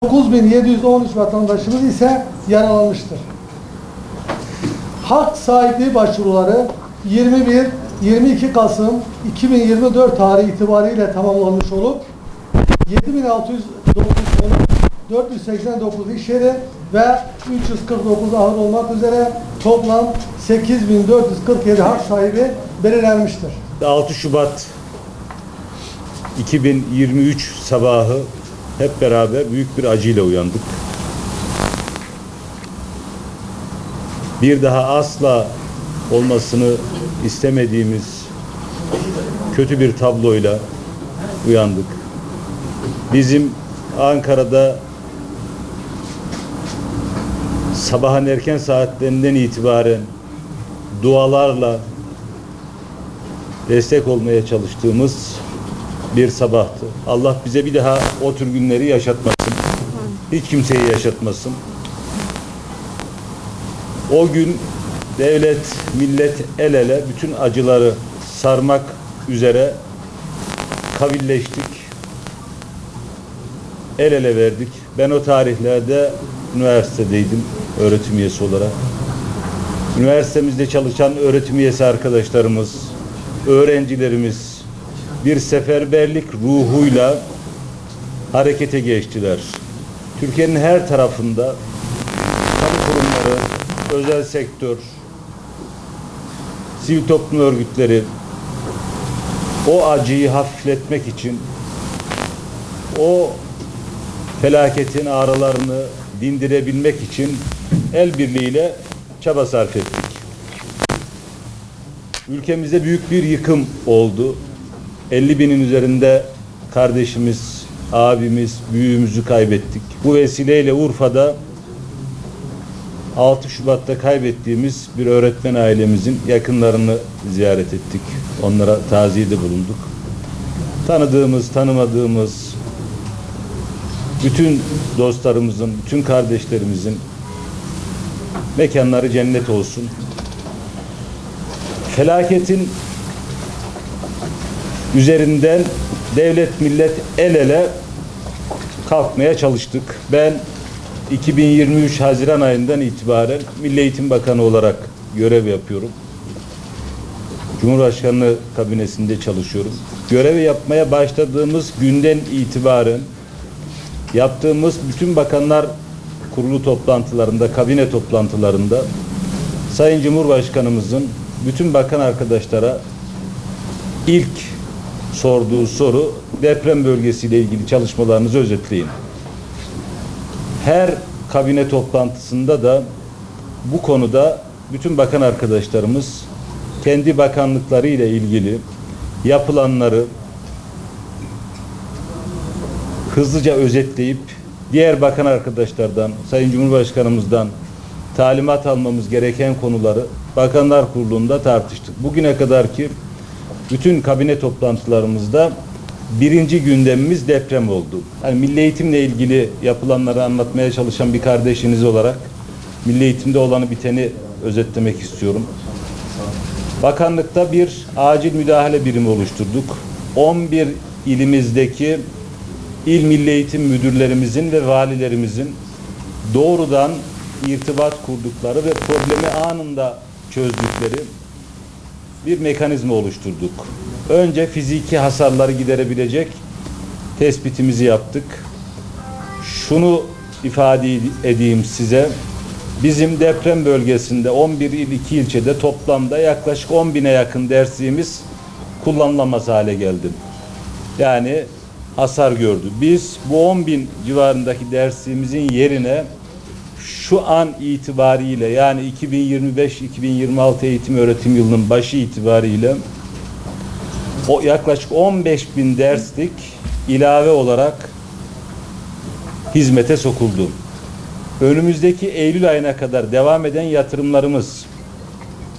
9.713 vatandaşımız ise yaralanmıştır. Hak sahipliği başvuruları 22 Kasım 2024 tarihi itibariyle tamamlanmış olup 7.609 iş yeri ve 349 ahır olmak üzere toplam 8.447 hak sahibi belirlenmiştir. 6 Şubat 2023 sabahı hep beraber büyük bir acıyla uyandık. Bir daha asla olmasını istemediğimiz kötü bir tabloyla uyandık. Bizim Ankara'da sabahın erken saatlerinden itibaren dualarla destek olmaya çalıştığımız bir sabahtı. Allah bize bir daha o tür günleri yaşatmasın. Hiç kimseyi yaşatmasın. O gün devlet, millet el ele bütün acıları sarmak üzere kavilleştik. El ele verdik. Ben o tarihlerde üniversitedeydim öğretim üyesi olarak. Üniversitemizde çalışan öğretim üyesi arkadaşlarımız, öğrencilerimiz bir seferberlik ruhuyla harekete geçtiler. Türkiye'nin her tarafında kamu kurumları, özel sektör, sivil toplum örgütleri o acıyı hafifletmek için o felaketin ağrılarını dindirebilmek için el birliğiyle çaba sarf ettik. Ülkemizde büyük bir yıkım oldu. 50.000'in üzerinde kardeşimiz, abimiz, büyüğümüzü kaybettik. Bu vesileyle Urfa'da 6 Şubat'ta kaybettiğimiz bir öğretmen ailemizin yakınlarını ziyaret ettik. Onlara taziyede bulunduk. Tanıdığımız, tanımadığımız bütün dostlarımızın, bütün kardeşlerimizin mekanları cennet olsun. Felaketin üzerinden devlet, millet el ele kalkmaya çalıştık. Ben 2023 Haziran ayından itibaren Milli Eğitim Bakanı olarak görev yapıyorum. Cumhurbaşkanlığı kabinesinde çalışıyorum. Görevi yapmaya başladığımız günden itibaren yaptığımız bütün bakanlar kurulu toplantılarında, kabine toplantılarında Sayın Cumhurbaşkanımızın bütün bakan arkadaşlara ilk sorduğu soru deprem bölgesiyle ilgili çalışmalarınızı özetleyin. Her kabine toplantısında da bu konuda bütün bakan arkadaşlarımız kendi bakanlıkları ile ilgili yapılanları hızlıca özetleyip diğer bakan arkadaşlardan, Sayın Cumhurbaşkanımızdan talimat almamız gereken konuları Bakanlar Kurulu'nda tartıştık. Bugüne kadar ki bütün kabine toplantılarımızda birinci gündemimiz deprem oldu. Yani milli eğitimle ilgili yapılanları anlatmaya çalışan bir kardeşiniz olarak milli eğitimde olanı biteni özetlemek istiyorum. Bakanlıkta bir acil müdahale birimi oluşturduk. 11 ilimizdeki il milli eğitim müdürlerimizin ve valilerimizin doğrudan irtibat kurdukları ve problemi anında çözdükleri bir mekanizma oluşturduk. Önce fiziki hasarları giderebilecek tespitimizi yaptık. Şunu ifade edeyim size. Bizim deprem bölgesinde 11 il 2 ilçede toplamda yaklaşık 10.000'e yakın dersliğimiz kullanılamaz hale geldi. Yani hasar gördü. Biz bu 10.000 civarındaki dersliğimizin yerine şu an itibariyle yani 2025-2026 eğitim öğretim yılının başı itibariyle o yaklaşık 15.000 derslik ilave olarak hizmete sokuldu. Önümüzdeki Eylül ayına kadar devam eden yatırımlarımız,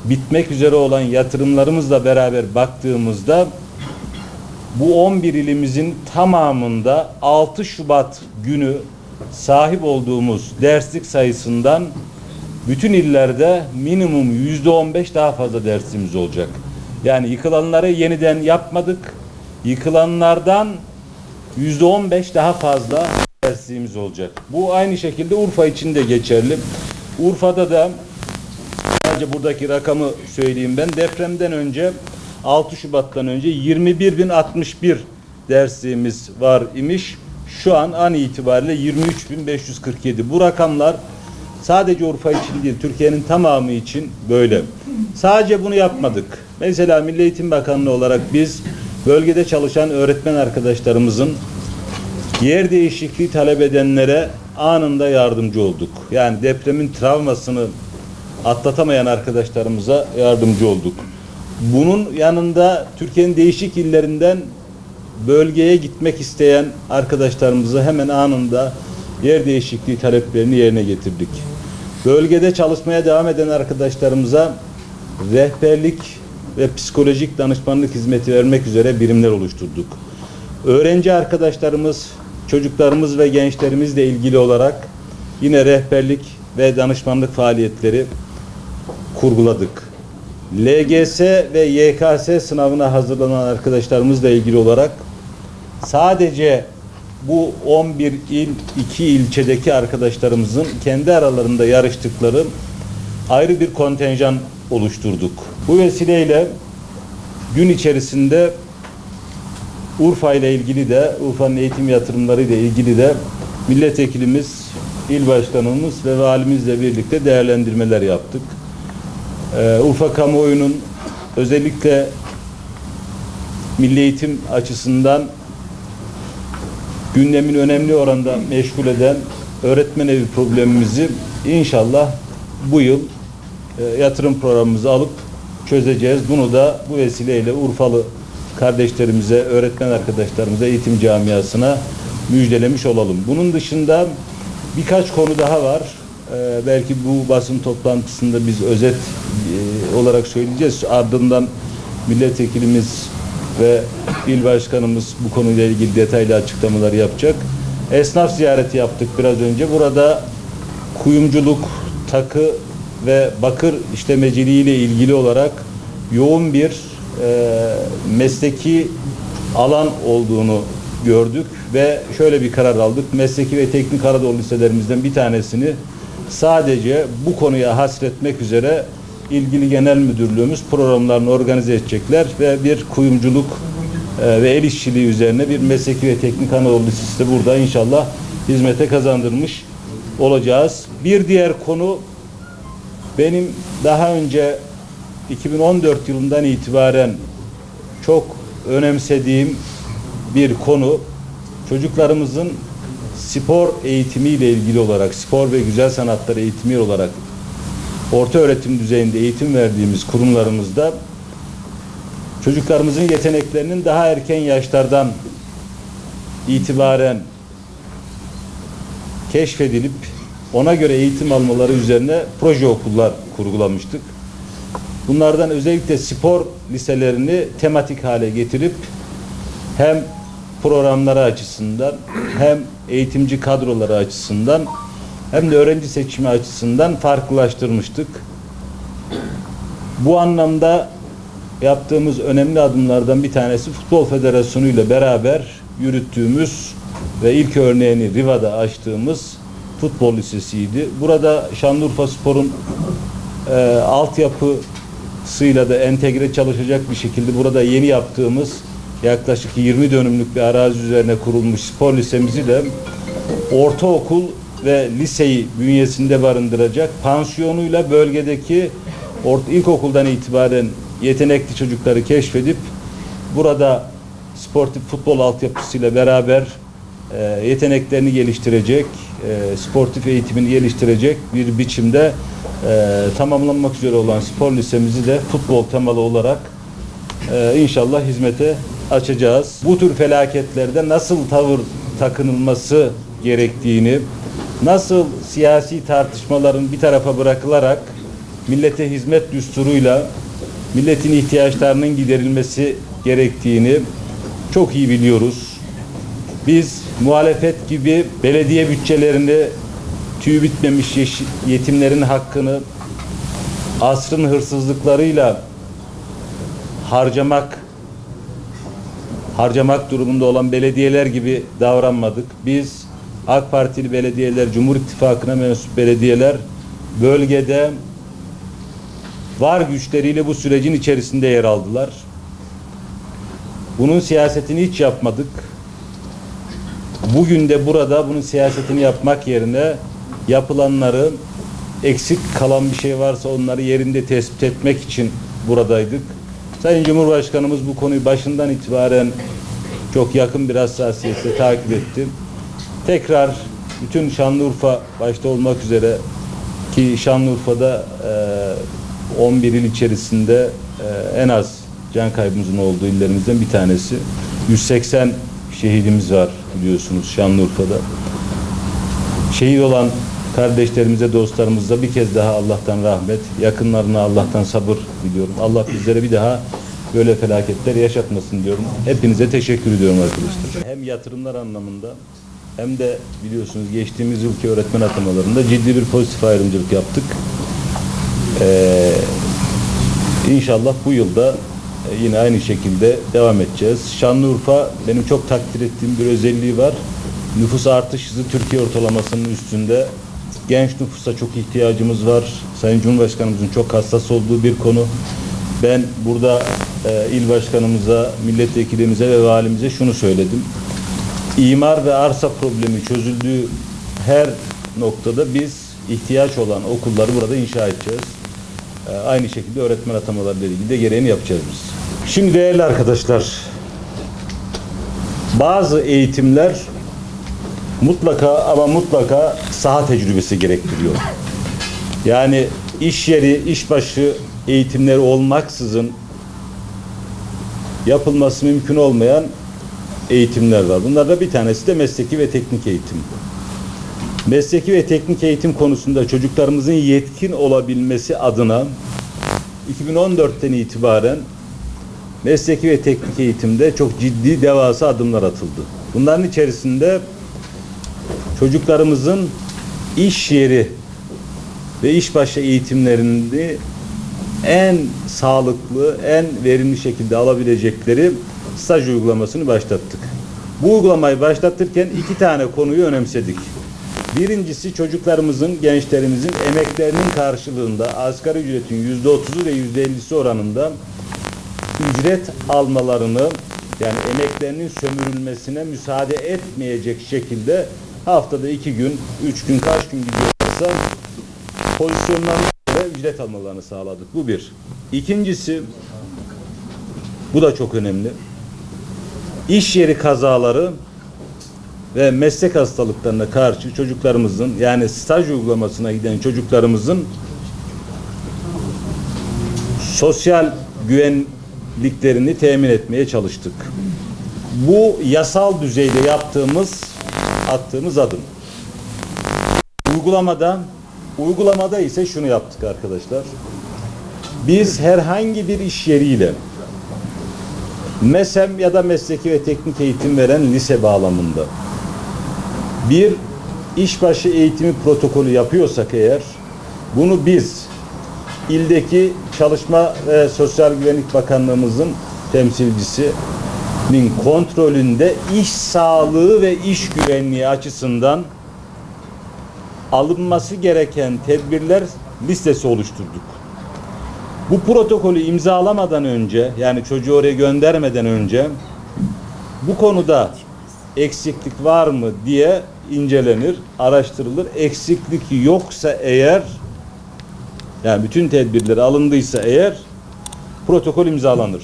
bitmek üzere olan yatırımlarımızla beraber baktığımızda bu 11 ilimizin tamamında 6 Şubat günü sahip olduğumuz derslik sayısından bütün illerde minimum %15 daha fazla dersimiz olacak. Yani yıkılanları yeniden yapmadık. Yıkılanlardan %15 daha fazla dersliğimiz olacak. Bu aynı şekilde Urfa için de geçerli. Urfa'da da sadece buradaki rakamı söyleyeyim ben. Depremden önce 6 Şubat'tan önce 21.061 dersliğimiz var imiş. Şu an itibariyle 23.547. Bu rakamlar sadece Urfa için değil, Türkiye'nin tamamı için böyle. Sadece bunu yapmadık. Mesela Milli Eğitim Bakanlığı olarak biz bölgede çalışan öğretmen arkadaşlarımızın yer değişikliği talep edenlere anında yardımcı olduk. Yani depremin travmasını atlatamayan arkadaşlarımıza yardımcı olduk. Bunun yanında Türkiye'nin değişik illerinden bölgeye gitmek isteyen arkadaşlarımıza hemen anında yer değişikliği taleplerini yerine getirdik. Bölgede çalışmaya devam eden arkadaşlarımıza rehberlik ve psikolojik danışmanlık hizmeti vermek üzere birimler oluşturduk. Öğrenci arkadaşlarımız, çocuklarımız ve gençlerimizle ilgili olarak yine rehberlik ve danışmanlık faaliyetleri kurguladık. LGS ve YKS sınavına hazırlanan arkadaşlarımızla ilgili olarak sadece bu 11 il, 2 ilçedeki arkadaşlarımızın kendi aralarında yarıştıkları ayrı bir kontenjan oluşturduk. Bu vesileyle gün içerisinde Urfa ile ilgili de, Urfa'nın eğitim yatırımları ile ilgili de milletvekilimiz, il başkanımız ve valimizle birlikte değerlendirmeler yaptık. Urfa kamuoyunun özellikle milli eğitim açısından gündemin önemli oranda meşgul eden öğretmen evi problemimizi inşallah bu yıl yatırım programımızı alıp çözeceğiz. Bunu da bu vesileyle Urfalı kardeşlerimize, öğretmen arkadaşlarımıza, eğitim camiasına müjdelemiş olalım. Bunun dışında birkaç konu daha var. Belki bu basın toplantısında biz özet olarak söyleyeceğiz. Ardından milletvekilimiz ve il başkanımız bu konuyla ilgili detaylı açıklamalar yapacak. Esnaf ziyareti yaptık biraz önce. Burada kuyumculuk, takı ve bakır işlemeciliği ile ilgili olarak yoğun bir mesleki alan olduğunu gördük ve şöyle bir karar aldık. Mesleki ve teknik Anadolu liselerimizden bir tanesini sadece bu konuya hasretmek üzere ilgili genel müdürlüğümüz programlarını organize edecekler ve bir kuyumculuk ve el işçiliği üzerine bir mesleki ve teknik Anadolu lisesi de burada inşallah hizmete kazandırmış olacağız. Bir diğer konu benim daha önce 2014 yılından itibaren çok önemsediğim bir konu, çocuklarımızın spor eğitimiyle ilgili olarak, spor ve güzel sanatlar eğitimi olarak orta öğretim düzeyinde eğitim verdiğimiz kurumlarımızda çocuklarımızın yeteneklerinin daha erken yaşlardan itibaren keşfedilip ona göre eğitim almaları üzerine proje okullar kurgulamıştık. Bunlardan özellikle spor liselerini tematik hale getirip hem programları açısından hem eğitimci kadroları açısından hem de öğrenci seçimi açısından farklılaştırmıştık. Bu anlamda yaptığımız önemli adımlardan bir tanesi Futbol Federasyonu ile beraber yürüttüğümüz ve ilk örneğini Riva'da açtığımız futbol lisesiydi. Burada Şanlıurfaspor'un altyapısıyla da entegre çalışacak bir şekilde burada yeni yaptığımız yaklaşık 20 dönümlük bir arazi üzerine kurulmuş spor lisemizi de ortaokul ve liseyi bünyesinde barındıracak, pansiyonuyla bölgedeki ilkokuldan itibaren yetenekli çocukları keşfedip burada sportif futbol altyapısıyla beraber yeteneklerini geliştirecek, sportif eğitimini geliştirecek bir biçimde tamamlanmak üzere olan spor lisemizi de futbol temalı olarak inşallah hizmete açacağız. Bu tür felaketlerde nasıl tavır takınılması gerektiğini, nasıl siyasi tartışmaların bir tarafa bırakılarak millete hizmet düsturuyla milletin ihtiyaçlarının giderilmesi gerektiğini çok iyi biliyoruz. Biz muhalefet gibi belediye bütçelerini, tüyü bitmemiş yetimlerin hakkını asrın hırsızlıklarıyla harcamak durumunda olan belediyeler gibi davranmadık. Biz AK Partili belediyeler, Cumhur İttifakı'na mensup belediyeler bölgede var güçleriyle bu sürecin içerisinde yer aldılar. Bunun siyasetini hiç yapmadık. Bugün de burada bunun siyasetini yapmak yerine yapılanları, eksik kalan bir şey varsa onları yerinde tespit etmek için buradaydık. Sayın Cumhurbaşkanımız bu konuyu başından itibaren çok yakın bir hassasiyetle takip etti. Tekrar bütün Şanlıurfa başta olmak üzere ki Şanlıurfa'da 11 il içerisinde en az can kaybımızın olduğu illerimizden bir tanesi. 180 şehidimiz var biliyorsunuz Şanlıurfa'da. Şehit olan kardeşlerimize, dostlarımıza bir kez daha Allah'tan rahmet, yakınlarına Allah'tan sabır diliyorum. Allah bizlere bir daha böyle felaketler yaşatmasın diyorum. Hepinize teşekkür ediyorum arkadaşlar. Hem yatırımlar anlamında hem de biliyorsunuz geçtiğimiz yılki öğretmen atamalarında ciddi bir pozitif ayrımcılık yaptık. İnşallah bu yılda yine aynı şekilde devam edeceğiz. Şanlıurfa benim çok takdir ettiğim bir özelliği var. Nüfus artış hızı Türkiye ortalamasının üstünde. Genç nüfusa çok ihtiyacımız var. Sayın Cumhurbaşkanımızın çok hassas olduğu bir konu. Ben burada il başkanımıza, milletvekilimize ve valimize şunu söyledim. İmar ve arsa problemi çözüldüğü her noktada biz ihtiyaç olan okulları burada inşa edeceğiz. Aynı şekilde öğretmen atamalarıyla ilgili de gereğini yapacağız biz. Şimdi değerli arkadaşlar, bazı eğitimler mutlaka ama mutlaka saha tecrübesi gerektiriyor. Yani iş yeri, işbaşı eğitimleri olmaksızın yapılması mümkün olmayan eğitimler var. Bunlardan bir tanesi de mesleki ve teknik eğitim. Mesleki ve teknik eğitim konusunda çocuklarımızın yetkin olabilmesi adına 2014'ten itibaren mesleki ve teknik eğitimde çok ciddi devasa adımlar atıldı. Bunların içerisinde çocuklarımızın iş yeri ve işbaşı eğitimlerini en sağlıklı, en verimli şekilde alabilecekleri staj uygulamasını başlattık. Bu uygulamayı başlatırken iki tane konuyu önemsedik. Birincisi çocuklarımızın, gençlerimizin emeklerinin karşılığında asgari ücretin %30'u ve %50'si oranında ücret almalarını, yani emeklerinin sömürülmesine müsaade etmeyecek şekilde haftada 2 gün, 3 gün, kaç gün gidiyorsa pozisyonlarına göre ücret almalarını sağladık. Bu bir. İkincisi, bu da çok önemli. İş yeri kazaları ve meslek hastalıklarına karşı çocuklarımızın, yani staj uygulamasına giden çocuklarımızın sosyal güvenliklerini temin etmeye çalıştık. Bu yasal düzeyde attığımız adım. Uygulamada ise şunu yaptık arkadaşlar. Biz herhangi bir iş yeriyle MESEM ya da mesleki ve teknik eğitim veren lise bağlamında bir işbaşı eğitimi protokolü yapıyorsak eğer, bunu biz ildeki Çalışma ve Sosyal Güvenlik Bakanlığımızın temsilcisinin kontrolünde iş sağlığı ve iş güvenliği açısından alınması gereken tedbirler listesi oluşturduk. Bu protokolü imzalamadan önce, yani çocuğu oraya göndermeden önce bu konuda eksiklik var mı diye incelenir, araştırılır. Eksiklik yoksa eğer, yani bütün tedbirler alındıysa eğer protokol imzalanır.